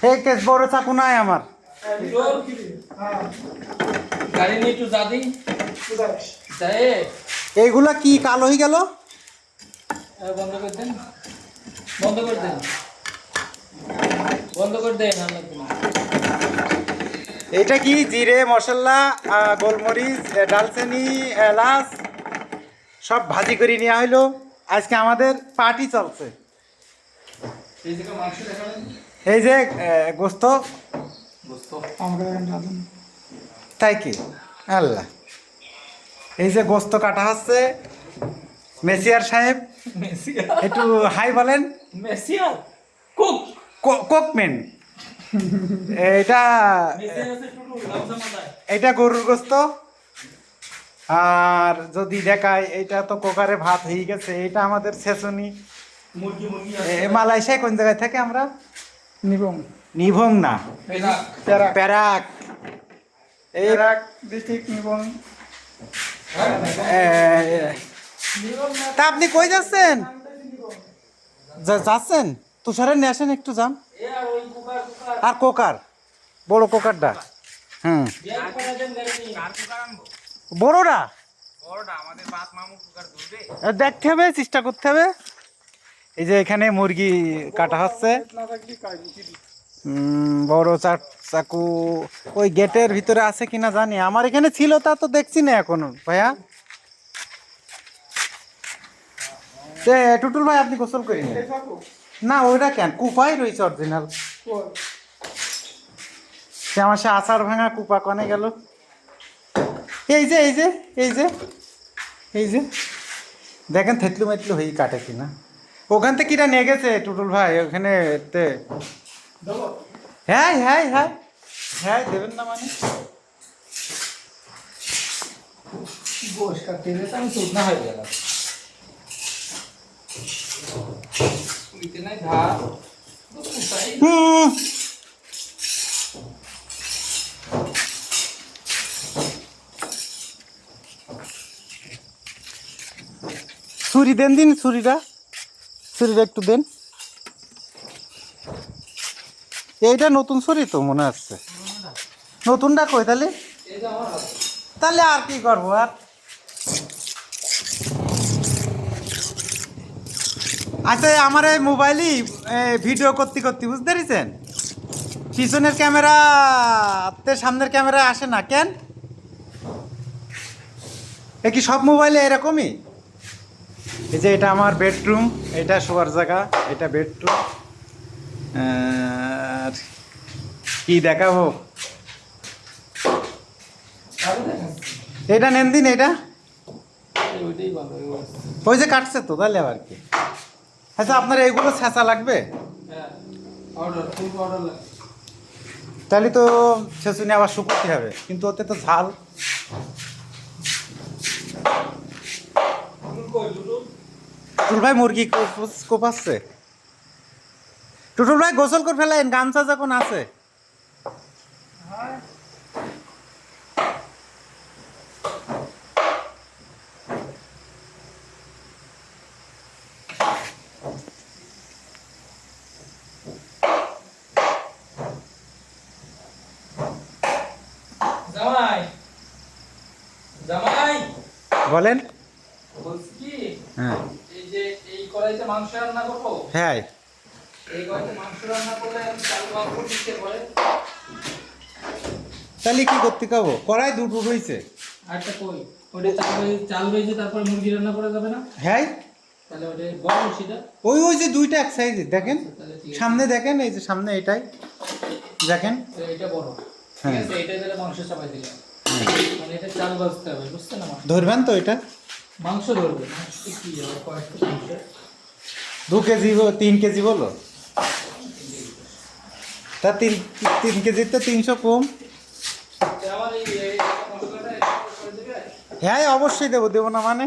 এই কেস বড় চাকু নাই আমার। গাড়ি নিয়ে একটু যা দিই। এইগুলা কি কালো হয়ে গেল? বন্ধ করে দেন, বন্ধ করে দেন, বন্ধ করে দেন। এইটা কি জিরে মশলা, গোলমরিচ, ডালচিনি, এলাচ সব ভাজি করে নেওয়া হইলো। আজকে আমাদের পার্টি চলছে। এই যে গোস্ত, তাই কি আল্লাহ, এই যে গোস্ত কাটা হচ্ছে। মেসিয়ার সাহেব একটু হাই বলেন। মেসিয়ার কুক, কোকমেন। এটা এটা গরুর গোস্ত। আর যদি দেখায় এইটা তো কোকারে ভাত হয়ে গেছে। এটা আমাদের ছেচনি মুরগি। মালয়েশিয়ায় কোন জায়গায় থাকে আমরা? নিবং নিভং না, প্যারাক। এই ডিস্ট্রিক্ট নিবং। তা আপনি কই যাচ্ছেন? যাচ্ছেন তুষারের নিয়ে আসেন একটু যান। আর কোকার, বড় কোকারটা। হুম, বড়টা দেখতে হবে, চেষ্টা করতে হবে। এই যে এখানে মুরগি কাটা হচ্ছে। বড় চাকু ওই গেটের ভিতরে আছে কিনা জানি, আমার এখানে ছিল, তা তো দেখছি না এখনো ভাইয়া। টুটুল ভাই আপনি গোসল করেন না? ওইটা কেন কুপাই রয়েছে অরিজিনাল। সে আমার সে আচার ভাঙা কুপা কনে গেল। এই যে এই যে এই যে এই যে দেখেন থেতলু মেতলু হয়ে কাটে কিনা। ওখান থেকে কিটা নিয়ে গেছে টুটুল ভাই ওখানে। হ্যাঁ হ্যাঁ হ্যাঁ হ্যাঁ, দেবেন না মানে? আমি শুকনা হয়ে গেলাম। ছুরি দেন, দিন ছুরিটা একটু দেন। এইটা নতুন ছুরি তো মনে হচ্ছে। নতুনটা কই তাহলে? তাহলে আর কি করবো আর। আচ্ছা, আমার এই মোবাইলই ভিডিও করতে বুঝতে পেরেছেন, পিছনের ক্যামেরা সামনের ক্যামেরা আসে না কেন? এ কি সব মোবাইলে এরকমই? এই যে এটা আমার বেডরুম, এটা শোয়ার জায়গা, এটা বেডরুম। আর কি দেখাবো? এটা নেন দিন, এটা ওই যে কাটছে তো, তাহলে আবার কি। আচ্ছা, আপনার এইগুলো ছেঁচা লাগবে? তাহলে তো ছেঁচুনি আবার শুকোতে হবে, কিন্তু ওতে তো ঝাল। টুটুল ভাই মুরগি কোপাচ্ছে। টুটুল ভাই গোসল করে ফেলেন, গামছা যখন আছে। জামাই, জামাই বলেন। বলছি কি, হ্যাঁ এই যে এই কড়াইতে মাংস রান্না করবো, হ্যাঁ, এই কড়াইতে মাংস রান্না করলে আমি চাল বাবু দিতে পারে। তাহলে কি করতে খাবো? কড়াই দুটো হয়েছে। আরেকটা কই, ওটা চাল রয়েছে, তারপরে মুরগি রান্না করা যাবে না? হ্যাঁ, তাহলে ওটা বড় সেটা। ওই যে দুইটা এক সাইজে দেখেন, তাহলে ঠিক আছে, সামনে দেখেন, এই যে সামনে এটাই দেখেন। তো এটা বড়, ঠিক হ্যাঁ। আছে, এটা দিলে মাংস চাপাই দিলাম। মানে এটা চাল বাজতে হবে, বুঝতে না? ধরবেন তো এটা? মাংস ধরবে, মাংস কি হবে, কয়েকটা মাংস। 2 কেজি 3 কেজি বলো, তা 3 কেজির তো 300 কম। আমার এই মশলাটা করে দেবে। হ্যাঁ অবশ্যই দেবো না মানে।